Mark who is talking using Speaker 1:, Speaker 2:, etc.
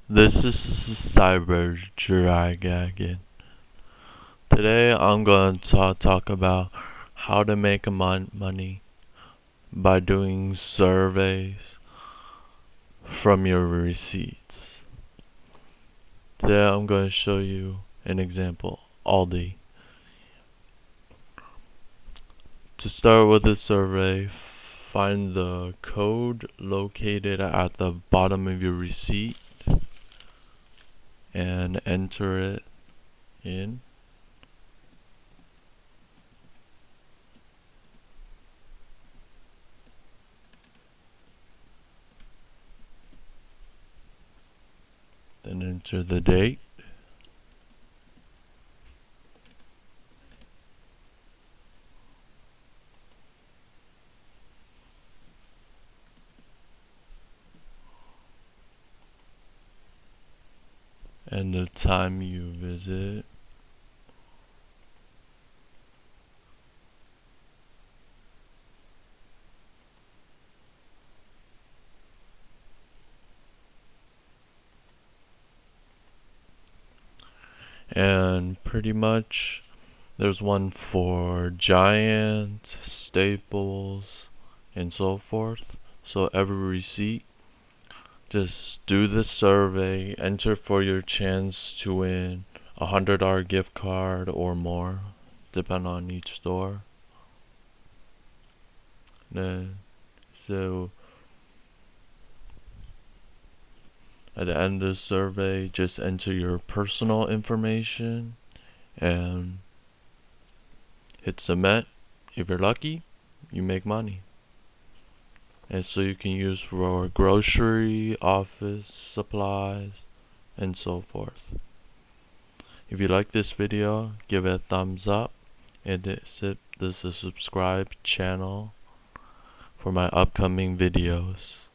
Speaker 1: This is Cyber Dragon. Today I'm going to talk about how to make money by doing surveys from your receipts. Today I'm going to show you an example, Aldi. To start with the survey, find the code located at the bottom of your receipt and enter it in. Then enter the date. And the time you visit. And pretty much there's one for Giant, Staples, and so forth. So every receipt, just do the survey, enter for your chance to win $100 gift card or more, depending on each store. Then, so at the end of the survey, just enter your personal information and hit submit. If you're lucky, you make money. And so you can use for grocery, office supplies, and so forth. If you like this video, give it a thumbs up and hit the subscribe channel for my upcoming videos.